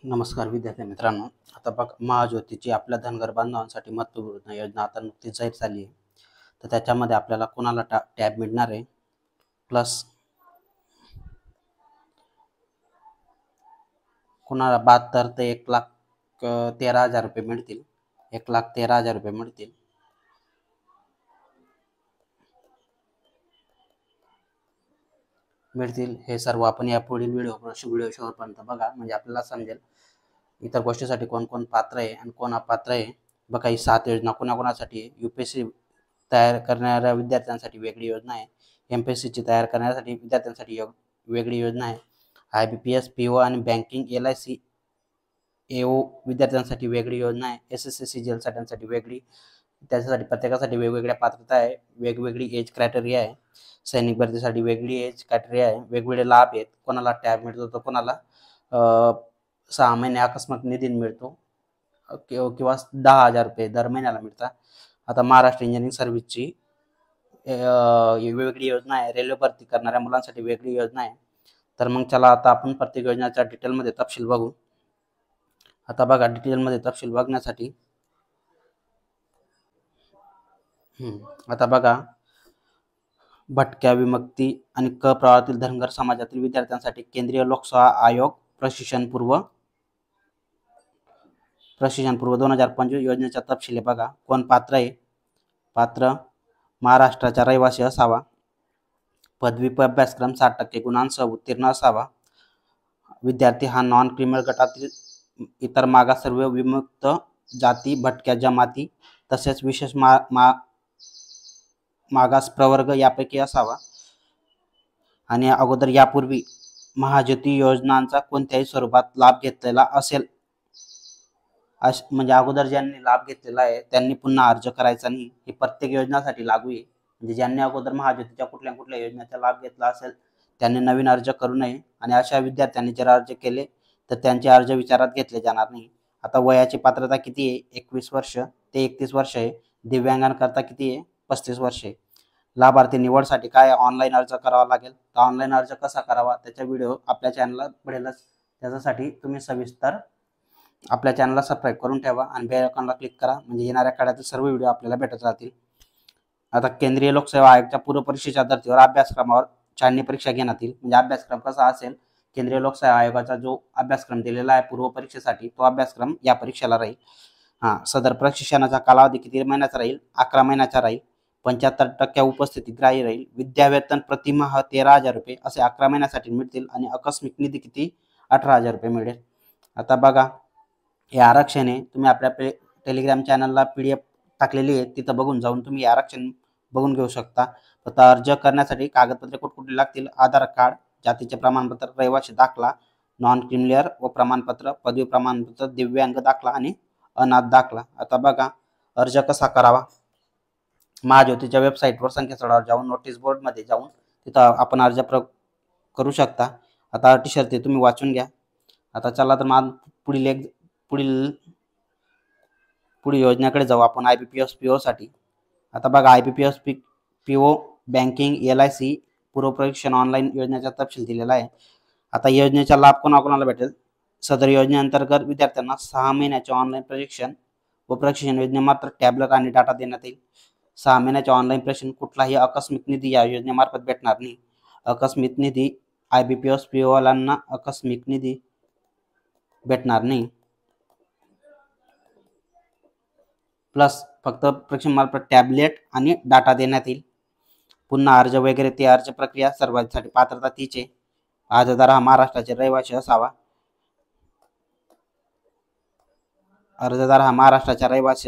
नमस्कार विद्यार्थी मित्रांनो. आता बघ, महाज्योतीची आपल्या धनगर बांधवांसाठी महत्त्वपूर्ण योजना आता नुकतीच जाहीर झाली आहे. तर त्याच्यामध्ये आपल्याला कोणाला टॅब मिळणार आहे, प्लस कोणाला 72 ते 1,13,000 रुपये मिळतील. 1,13,000 रुपये मिळतील. हे सर्व आपण या पुढील व्हिडिओ शेवटपर्यंत बघा, म्हणजे आपल्याला समजेल इतर गोष्टीसाठी कोण कोण पात्र आहे आणि कोण अपात्र आहे. बघा, ही 7 योजना कोणाकोणासाठी आहे. UPSC तयार करणाऱ्या विद्यार्थ्यांसाठी वेगळी योजना आहे. MPSCची तयार करण्यासाठी विद्यार्थ्यांसाठी वेगळी योजना आहे. IBPS, PO आणि बँकिंग, LIC, AO विद्यार्थ्यांसाठी वेगळी योजना आहे. SSC CGL वेगळी. त्याच्यासाठी प्रत्येकासाठी वेगवेगळ्या पात्रता आहे, वेगवेगळी एज क्रायटेरिया आहे. सैनिक भरतीसाठी वेगळी एज क्रायटेरिया आहे, वेगवेगळे लाभ आहेत. कोणाला टॅब मिळतो तर कोणाला 6 महिने अकस्मात निधी मिळतो किंवा 10,000 रुपये दर महिन्याला मिळतात. आता महाराष्ट्र इंजिनिअरिंग सर्व्हिसची वेगळी योजना आहे. रेल्वे भरती करणाऱ्या मुलांसाठी वेगळी योजना आहे. तर मग चला आता आपण प्रत्येक योजनेच्या डिटेलमध्ये तपशील बघू. आता बघा, डिटेलमध्ये तपशील बघण्यासाठी आता बघा, भटक्या, विमुक्ती आणि क प्रवर्गातील धनगर समाजातील विद्यार्थ्यांसाठी केंद्रीय लोकसेवा आयोग प्रशिक्षणपूर्व 2025 योजनेचा तपशील आहे. बघा, कोण पात्र आहे. पात्र महाराष्ट्राचा रहिवासी असावा, पदवी अभ्यासक्रम 60% गुणांसह उत्तीर्ण असावा, विद्यार्थी हा नॉन क्रिमिनल गटातील इतर मागास सर्व विमुक्त जाती, भटक्या जमाती तसेच विशेष मागास प्रवर्ग यापैकी असावा आणि अगोदर यापूर्वी महाज्योती योजनांचा कोणत्याही स्वरूपात लाभ घेतलेला असेल. म्हणजे अगोदर ज्यांनी लाभ घेतलेला आहे त्यांनी पुन्हा अर्ज करायचा नाही. ही प्रत्येक योजनासाठी लागू आहे. म्हणजे ज्यांनी अगोदर महाज्योतीच्या कुठल्या योजनेचा लाभ घेतला असेल त्यांनी नवीन अर्ज करू नये. आणि अशा विद्यार्थ्यांनी जर अर्ज केले तर त्यांचे अर्ज विचारात घेतले जाणार नाही. आता वयाची पात्रता किती आहे? 21 वर्ष ते 31 वर्ष आहे. दिव्यांगांकरता किती आहे? 35 वर्ष आहे. लाभार्थी निवडसाठी काय ऑनलाईन अर्ज करावा लागेल. तर ऑनलाईन अर्ज कसा करावा त्याचा व्हिडिओ आपल्या चॅनलला मिळेलच. त्याच्यासाठी तुम्ही सविस्तर आपल्या चॅनलला सबस्क्राईब करून ठेवा आणि बेल आयकॉनला क्लिक करा, म्हणजे येणाऱ्या काळातील सर्व व्हिडिओ आपल्याला भेटत राहतील. आता केंद्रीय लोकसेवा आयोगाच्या पूर्व परीक्षेच्या धर्तीवर अभ्यासक्रमावर छाननी परीक्षा घेण्यात येईल. म्हणजे अभ्यासक्रम कसा असेल, केंद्रीय लोकसेवा आयोगाचा जो अभ्यासक्रम दिलेला आहे पूर्व परीक्षेसाठी तो अभ्यासक्रम या परीक्षेला राहील. सदर प्रशिक्षणाचा कालावधी किती महिन्याचा राहील? 11 महिन्याचा राहील. 75% उपस्थिती ग्राह्य राहील. विद्यावेतन प्रतिमाह 13,000 रुपये असे 11 महिन्यासाठी मिळतील आणि आकस्मिक निधी किती? 18,000 रुपये मिळेल. आता बघा, हे आरक्षण आहे. तुम्ही आपल्या टेलिग्राम चॅनलला PDF टाकलेली आहे, तिथं बघून जाऊन तुम्ही आरक्षण बघून घेऊ शकता. आता अर्ज करण्यासाठी कागदपत्रे कुठकुठली लागतील? आधार कार्ड, जातीचे प्रमाणपत्र, रहिवासी दाखला, नॉन क्रिमिलियर व प्रमाणपत्र, पदवी प्रमाणपत्र, दिव्यांग दाखला आणि अनाथ दाखला. आता बघा, अर्ज कसा करावा. महाज्योतीच्या वेबसाईटवर संकेतस्थळावर जाऊन नोटीस बोर्डमध्ये जाऊन तिथं आपण अर्ज करू शकता. आता अटी शर्ती तुम्ही वाचून घ्या. आता चला तर मग पुढील योजनेकडे जाऊ आपण. IBPS PO साठी. आता बघा, IBPS PO बँकिंग LIC पूर्व परीक्षण ऑनलाईन योजनेचा तपशील दिलेला आहे. आता योजनेचा लाभ कोणाकोणाला भेटेल? सदर योजनेअंतर्गत विद्यार्थ्यांना 6 महिन्याचे ऑनलाईन प्रशिक्षण व प्रशिक्षण योजनेमार्फत टॅबलेट आणि डाटा देण्यात येईल. 6 महिन्याचे ऑनलाईन प्रशिक्षण. कुठलाही आकस्मिक निधी या योजनेमार्फत भेटणार नाही. आकस्मिक निधी IBPS PO वाल्यांना आकस्मिक निधी भेटणार नाही. प्लस फक्त प्रशिक्षणामार्फत टॅबलेट आणि डाटा देण्यात येईल. पुन्हा अर्ज वगैरे ते अर्ज प्रक्रिया सर्वांसाठी पात्रता तीच आहे. अर्जदार हा महाराष्ट्राचे रहिवासी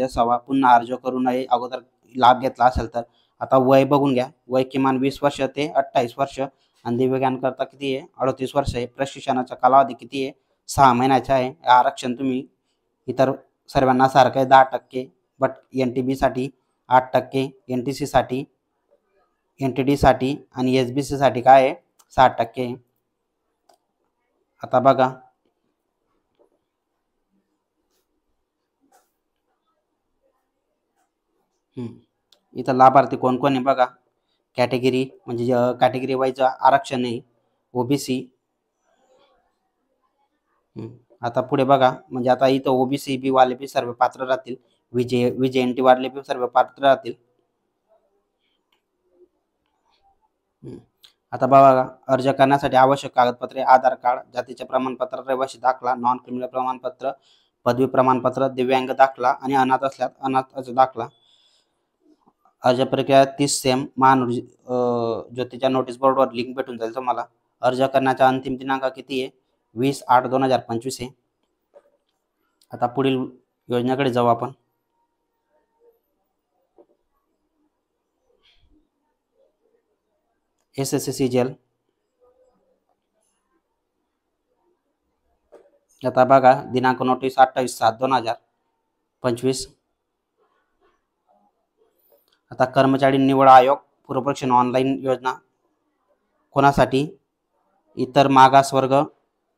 असावा. पुन्हा अर्ज करू नये अगोदर लाभ घेतला असेल तर. आता वय बघून घ्या. वय किमान 20 वर्ष ते 28 वर्ष आणि दिव्यांगांकरता किती आहे? 38 वर्ष आहे. प्रशिक्षणाचा कालावधी किती आहे? 6 महिन्याचा आहे. आरक्षण तुम्ही इतर सर्वांना सारखं आहे 10%, बट NTB साठी 8%, NTC साठी, NTD साठी आणि SBC साठी काय आहे? 60%. आता बघा, इथं लाभार्थी कोण कोण आहे बघा. कॅटेगरी म्हणजे कॅटेगरी वाईज आरक्षण आहे. OBC, आता पुढे बघा, म्हणजे आता इथं ओबीसी बी वाले बी सर्व पात्र राहतील, व्हीजेएनटी वाले बी सर्व पात्र राहतील. आता बघा, अर्ज करण्यासाठी आवश्यक कागदपत्रे: आधार कार्ड, जातीचे प्रमाणपत्र, रहिवासी दाखला, नॉन क्रिमिनल प्रमाणपत्र, पदवी प्रमाणपत्र, दिव्यांग दाखला आणि अनाथ असल्यास अनाथाचा दाखला. अर्ज प्रक्रिया 30 सेम ज्योतीच्या नोटीस बोर्डवर लिंक भेटून जाईल तुम्हाला. अर्ज करण्याचा अंतिम दिनांक किती आहे? 20/8/2025 आहे. आता पुढील योजनेकडे जाऊ आपण. SSC CGL. आता बघा, दिनांक नोटीस 28/7/2025. आता कर्मचारी निवड आयोग पूर्वपरीक्षण ऑनलाईन योजना कोणासाठी? इतर मागासवर्ग.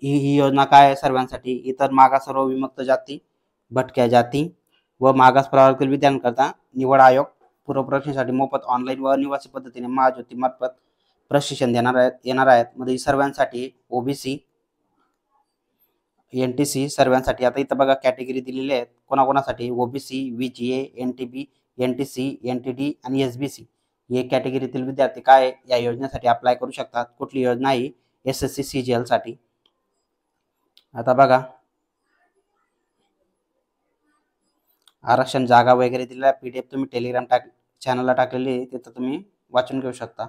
ही योजना काय आहे? सर्वांसाठी. इतर मागासवर्ग, विमुक्त जाती, भटक्या जाती व मागास प्रवर्गातील विद्यार्थ्यांकरता निवड आयोग पूर्वपरीक्षेसाठी मोफत ऑनलाईन व अनिवासी पद्धतीने महाज्योती मार्फत प्रशिक्षण येणार आहेत. मध्ये सर्वांसाठी, ओबीसी, NTC सर्वांसाठी. आता इथं बघा कॅटेगरी दिलेली आहेत कोणाकोणासाठी: OBC, VGA, NTB, NTC, NTD आणि SBC. हे कॅटेगरीतील विद्यार्थी काय या योजनेसाठी अप्लाय करू शकतात. कुठली योजना आहे? SSC CGL साठी. आता बघा, आरक्षण जागा वगैरे दिलेला PDF तुम्ही टेलिग्राम चॅनलला टाकलेली आहे, तिथं तुम्ही वाचून घेऊ शकता.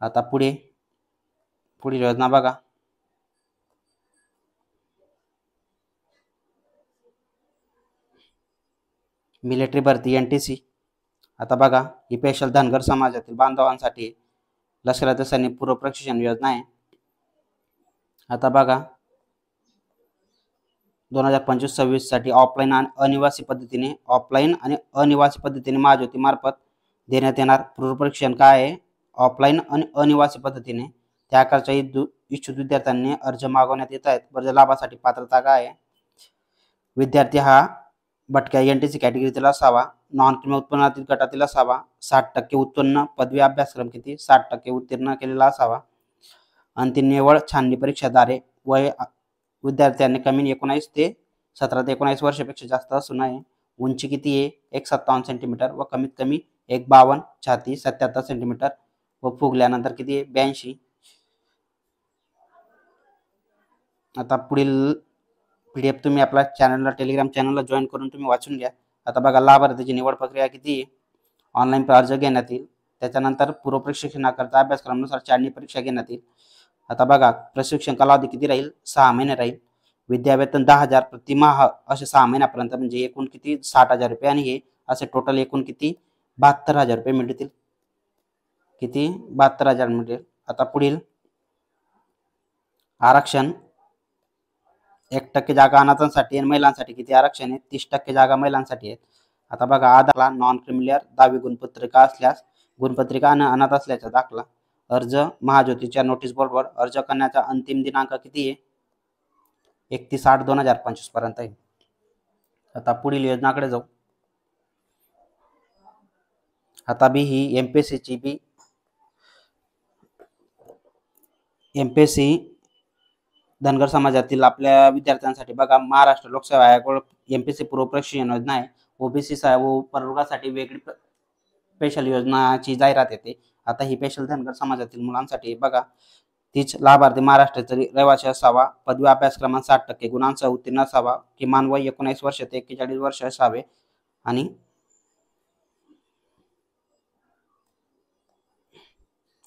आता पुढील योजना बघा. मिलिटरी भरती NTC. आता बघा, ही स्पेशल धनगर समाजातील बांधवांसाठी लष्करातील सैनिक पूर्व प्रशिक्षण योजना आहे. आता बघा, 2025-26 साठी ऑफलाईन आणि अनिवासी पद्धतीने महाज्योती मार्फत देण्यात येणार पूर्व प्रशिक्षण काय आहे? ऑफलाईन आणि अनिवासी पद्धतीने. त्याकरता इच्छुक विद्यार्थ्यांनी अर्ज मागवण्यात येत आहेत. अर्ज लाभासाठी पात्रता काय आहे? विद्यार्थी हा भटक्या NTC कॅटेगरीतील असावा, नॉन क्रिमिनल उत्पन्नातील गटातील असावा, 60% उत्पन्न, पदवी अभ्यासक्रम किती? 60% उत्तीर्ण केलेला असावा. अंतिम निवड छाननी परीक्षाद्वारे. वय विद्यार्थ्यांनी कमी 19 ते 17 ते 19 वर्षापेक्षा जास्त असू नये. उंची किती आहे? 1,57 सेंटीमीटर व कमीत कमी 1,52, छाती 77 सेंटीमीटर व फुगल्यानंतर किती आहे? 82. आता पुढील PDF तुम्ही आपल्या चॅनलला, टेलिग्राम चॅनलला जॉईन करून तुम्ही वाचून घ्या. आता बघा, लाभार्थीची निवड प्रक्रिया किती आहे? ऑनलाईन अर्ज घेण्यात येईल. त्याच्यानंतर पूर्व प्रशिक्षणाकरता अभ्यासक्रमानुसार छाननी परीक्षा घेण्यात येईल. आता बघा, प्रशिक्षण कालावधी किती राहील? 6 महिने राहील. विद्यावेतन 10,000 प्रतिमाह असे 6 महिन्यापर्यंत, म्हणजे एकूण किती? 60,000 रुपये. आणि हे असे टोटल एकूण किती? 72,000 रुपये मिळतील. किती? 72,000 मिळतील. आता पुढील आरक्षण. 1% जागा अनाथांसाठी आणि महिलांसाठी किती आरक्षण आहे? 30% जागा महिलांसाठी आहेत. आता बघा, आधारला नॉन क्रिमिनल 10वी गुणपत्रिका असल्यास गुणपत्रिका आणि अनाथ असल्याचा दाखला. अर्ज महाज्योतीच्या नोटीस बोर्डवर. अर्ज करण्याचा अंतिम दिनांक किती आहे? 31/8/2025 पर्यंत आहे. आता पुढील योजनाकडे जाऊ. आता ही MPSC धनगर समाजातील आपल्या विद्यार्थ्यांसाठी बघा, महाराष्ट्र लोकसेवा आयोग MPSC पूर्व प्रशिक्षण योजना आहे. ओबीसी प्रवर्गासाठी वेगळी स्पेशल योजनाची जाहिरात येते. आता ही स्पेशल धनगर समाजातील मुलांसाठी बघा, तीच लाभार्थी महाराष्ट्राचा रहिवासी असावा, पदवी अभ्यासक्रमात 60% गुणांसह उत्तीर्ण असावा, किमान वय 19 वर्ष ते 41 वर्ष असावे आणि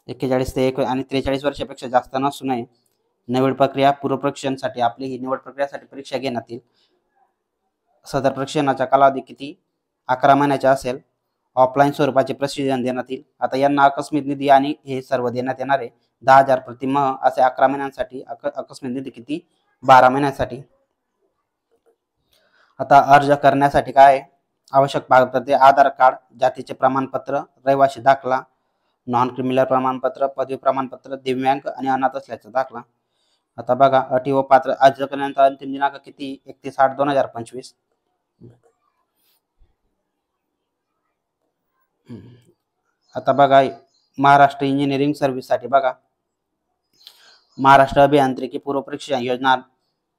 41 ते 43 वर्षापेक्षा जास्त नसू नये. निवड प्रक्रिया. पूर्व प्रशिक्षणासाठी आपली ही निवड प्रक्रियासाठी परीक्षा घेण्यात येईल. सदर प्रशिक्षणाचा कालावधी किती? 11 महिन्याचा असेल. ऑफलाईन स्वरूपाचे प्रशिक्षण देण्यात येईल. आता यांना आकस्मिक निधी आणि हे सर्व देण्यात येणार आहे. 10,000 प्रतिमाह असे 11 महिन्यांसाठी. आकस्मिक निधी किती? 12 महिन्यांसाठी. आता अर्ज करण्यासाठी काय आवश्यक कागदपत्रे? आधार कार्ड, जातीचे प्रमाणपत्र, रहिवासी दाखला, नॉन क्रिमिनल प्रमाणपत्र, पदवी प्रमाणपत्र, दिव्यांग आणि अनाथ असल्याचा दाखला. आता बघा, अटी व पात्र. अर्ज करण्याचा अंतिम दिनांक किती? 31/8/2025. आता बघा, महाराष्ट्र इंजिनिअरिंग सर्व्हिससाठी बघा, महाराष्ट्र अभियांत्रिकी पूर्व प्रशिक्षण योजना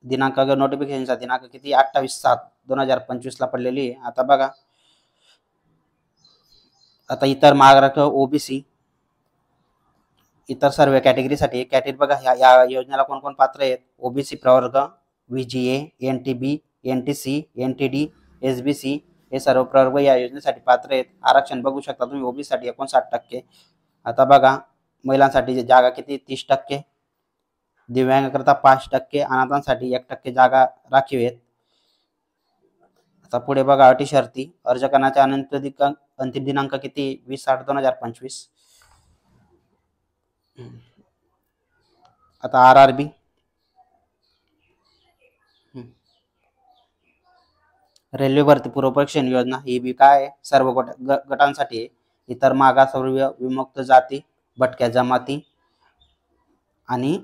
दिनांक नोटिफिकेशनचा दिनांक किती 28/7/2025 पडलेली आहे. आता बघा, आता इतर महाराष्ट्र ओबीसी इतर सर्व कॅटेगरीसाठी कॅटेगरी बघा, या योजनेला कोण कोण पात्र आहेत. ओबीसी प्रवर्ग, VGA, NTB, NTC, NTD, SBC हे सर्व प्रवर्ग या योजनेसाठी पात्र आहेत. आरक्षण बघू शकता तुम्ही, ओबीसी साठी 59%. आता बघा, महिलांसाठी जागा किती 30%, दिव्यांगाकरता 5%, अनाथांसाठी 1% जागा राखीव आहेत. आता पुढे बघा, अटी शर्ती. अर्ज करण्याचा अंतिम दिनांक किती 20/8/2025. आता आरआरबी, रेल्वे भरती पूर्व परीक्षा योजना ही बी काय सर्व गटांसाठी आहे. इतर मागासवर्गीय, विमुक्त जाती, भटक्या जमाती आणि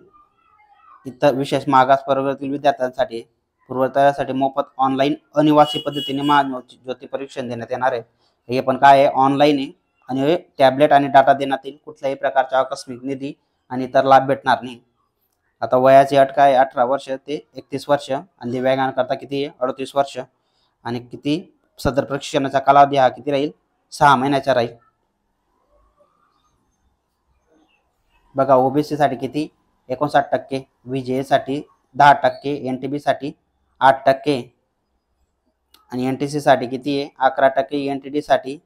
इतर विशेष मागास प्रवर्गातील विद्यार्थ्यांसाठी पूर्वतयारीसाठी मोफत ऑनलाईन अनिवासी पद्धतीने महाज्योती परीक्षण देण्यात येणार आहे. हे पण काय आहे, ऑनलाईन आहे आणि टॅबलेट आणि डाटा देण्यात येईल. कुठल्याही प्रकारचा आकस्मिक निधी आणि इतर लाभ भेटणार नाही. आता वयाची अट काय 18 वर्ष ते 31 वर्ष आणि दिव्यांगांकरता किती आहे 38 वर्ष. आणि किती सदर प्रशिक्षणाचा कालावधी हा किती राहील 6 महिन्याचा राहील. बघा, ओबीसी साठी किती 59%, व्हीजीए साठी 10%, एनटीबी साठी 8% आणि एनटीसी साठी किती आहे 11%, एनटीडी साठी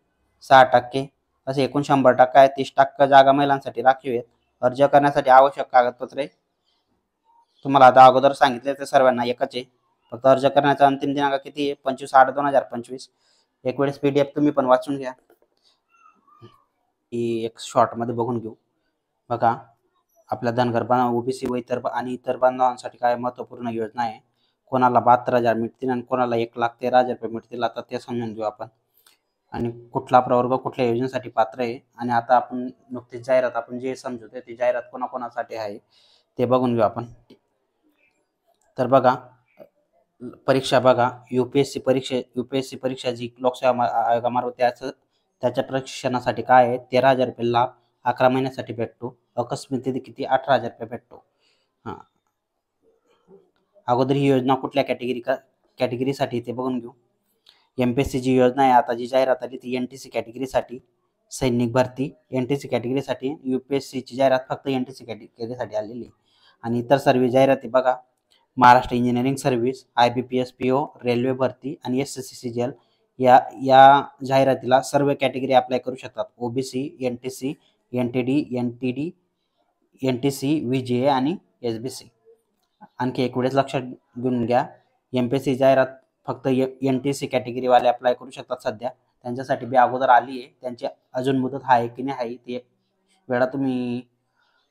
6%. असे एकूण 100% आहे. 30% जागा महिलांसाठी राखीव आहेत. अर्ज करण्यासाठी आवश्यक कागदपत्रे तुम्हाला आता अगोदर सांगितले ते सर्वांना एकच आहे. फक्त अर्ज करण्याचा अंतिम दिनांक किती आहे 25/8/2025. एक वेळेस पीडीएफ तुम्ही पण वाचून घ्या. एक शॉर्ट मध्ये बघून घेऊ. बघा, आपल्या धनगर ओबीसी व इतर बांधवांसाठी काय महत्वपूर्ण योजना आहे. कोणाला 72,000 मिळतील आणि कोणाला 1,13,000 रुपये मिळतील. आता ते समजून घेऊ आपण. आणि कुठला प्रवर्ग कुठल्या योजनेसाठी पात्र आहे. आणि आता आपण नुकतीच जाहिरात आपण जे समजतो ती जाहिरात कोणाकोणासाठी आहे ते बघून घेऊ आपण. तर बघा, परीक्षा बघा, यूपीएससी परीक्षा जी लोकसेवा आयोगामार्फत त्याच्या प्रशिक्षणासाठी काय आहे 13,000 रुपये लाभ 11 महिन्यासाठी भेटतो. अकस्मित निधी किती 18,000 रुपये भेटतो. अगोदर ही योजना कुठल्या कॅटेगरीसाठी ते बघून घेऊ. एमपीएससी जी योजना आहे आता जी जाहिरात आली ती एनटीसी कॅटेगरीसाठी सैनिक भरती एनटीसी कॅटेगरीसाठी. यूपीएससीची जाहिरात फक्त एनटीसी कॅटेगरीसाठी आलेली आहे. आणि इतर सर्व जाहिराती बघा, Maharashtra engineering service, IBPS PO, railway भरती आणि SSC या जाहिरातीला सर्व कॅटेगरी अप्लाय करू शकतात. OBC, NTC, NTD, NTC, VJA आणि एसबीसी. आणखी एक वेळेस लक्षात घेऊन घ्या, एमपीएससी जाहिरात फक्त एनटीसी कॅटेगरीवाले अप्लाय करू शकतात सध्या. त्यांच्यासाठी बी अगोदर आली आहे. त्यांची अजून मुदत आहे की नाही आहे ती एक वेळा तुम्ही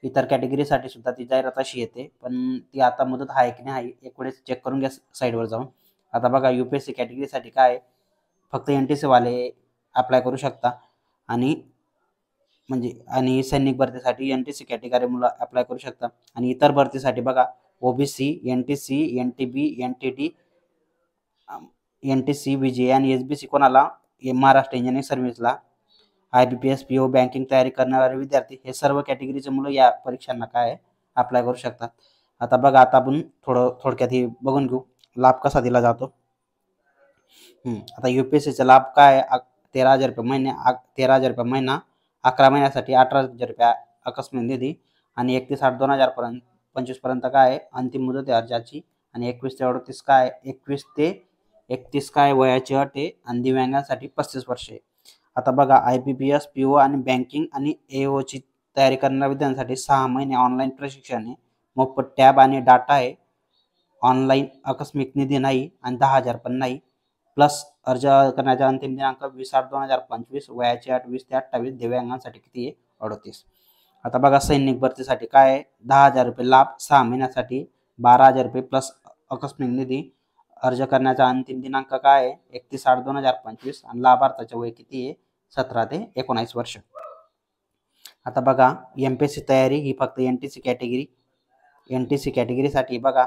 इतर कॅटेगरीसाठी सुद्धा ती जाहिरात अशी येते, पण ती आता मुदत आहे की नाही एक वेळेस चेक करून घ्या साईडवर जाऊन. आता बघा, यूपीएससी कॅटेगरीसाठी काय फक्त एनटीसी वाले अप्लाय करू शकता. आणि सैनिक भरतीसाठी एनटीसी कॅटेगरी मुलं अप्लाय करू शकता. आणि इतर भरतीसाठी बघा, OBC, NTC, NTB, NTD, NTC, VJA आणि एसबीसी कोणाला महाराष्ट्र इंजिनिअरिंग सर्व्हिसला, IBPS PO बँकिंग तयारी करणारे विद्यार्थी हे सर्व कॅटेगरीचे मुलं या परीक्षांना काय अप्लाय करू शकतात. आता बघा, आता आपण थोडक्यात हे बघून घेऊ लाभ कसा दिला जातो. आता यूपीएससीचा लाभ काय 13,000 रुपये महिने 13,000 रुपये महिना 11 महिन्यासाठी 18,000 रुपये अकस्मित निधी आणि 31/8/2025 पर्यंत काय अंतिम मुदत आहे अर्जाची. आणि 21 ते 38 काय 21 ते 31 काय वयाची अट आहे. आणि दिव्यांगांसाठी 35 वर्ष आहे. आता बघा, IBPS PO आणि बँकिंग आणि AOची तयारी करणाऱ्या विद्यार्थ्यांसाठी 6 महिने ऑनलाईन प्रशिक्षण आहे. मोफत टॅब आणि डाटा आहे. ऑनलाईन आकस्मिक निधी नाही आणि 10,000 पण नाही. प्लस अर्ज करण्याचा अंतिम दिनांक 20/8/2025. वयाची अट 20 ते 28. दिव्यांगांसाठी किती आहे 38. आता बघा, सैनिक भरतीसाठी काय आहे 10,000 रुपये लाभ 6 महिन्यासाठी 12,000 रुपये प्लस आकस्मिक निधी. अर्ज करण्याचा अंतिम दिनांक काय आहे 31/8/2025 आणि लाभार्थ्याचे वय किती आहे 17 ते 19 वर्ष. आता बघा, एमपीएससी तयारी ही फक्त एनटीसी कॅटेगरीसाठी बघा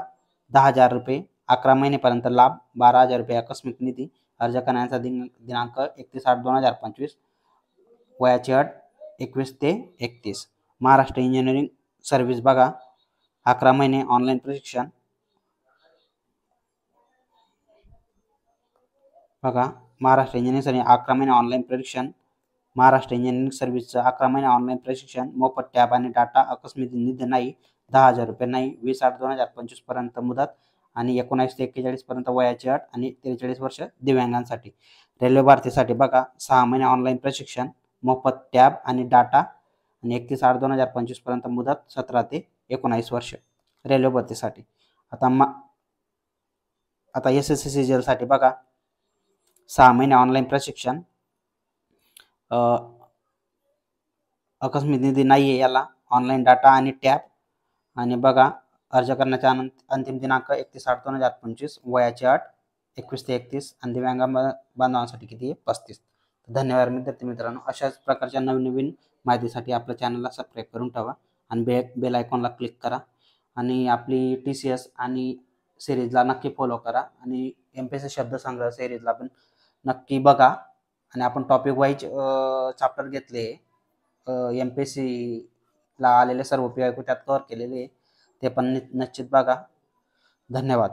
10,000 रुपये 11 महिनेपर्यंत लाभ 12,000 रुपये आकस्मिक निधी. अर्ज करण्याचा दिनांक 31/8/2025. वयाची अट 21 ते 31. महाराष्ट्र इंजिनिअरिंग सर्व्हिस बघा 11 महिने ऑनलाईन प्रशिक्षण बघा, महाराष्ट्र इंजिनिअरिंग 11 महिने ऑनलाईन परीक्षण, महाराष्ट्र इंजिनिअरिंग सर्व्हिसचं 11 महिने ऑनलाईन प्रशिक्षण, मोफत टॅब आणि डाटा, आकस्मिक निधी नाही, 10,000 रुपये नाही, 20/8/2025 पर्यंत मुदत आणि 19 ते 41 पर्यंत वयाची अट आणि 43 वर्ष दिव्यांगांसाठी. रेल्वे भरतीसाठी बघा, 6 महिने ऑनलाईन प्रशिक्षण, मोफत टॅब आणि डाटा आणि 31/8/2025 पर्यंत मुदत, 17 ते 19 वर्ष रेल्वे भरतीसाठी. आता SSC CGL साठी बघा, 6 महिने ऑनलाईन प्रशिक्षण, आकस्मिक निधी नाही आहे याला, ऑनलाईन डाटा आणि टॅब आणि बघा, अर्ज करण्याचा अंतिम दिनांक 31/8/2025, वयाची अट 21 ते 31 आणि दिव्यांग बांधवांसाठी किती आहे 35. धन्यवाद विद्यार्थी मित्रांनो. अशाच प्रकारच्या नवीन माहितीसाठी आपल्या चॅनलला सबस्क्राईब करून ठेवा आणि बेल आयकॉनला क्लिक करा आणि आपली TCS आणि सिरीजला नक्की फॉलो करा आणि MPSC शब्दसंग्रह सिरीजला पण नक्की बघा आणि आपण टॉपिक वाईज चॅप्टर घेतले. MPSC ला आलेले सर्व PIQ त्यात कव्हर केलेले ते पण निश्चित बघा. धन्यवाद.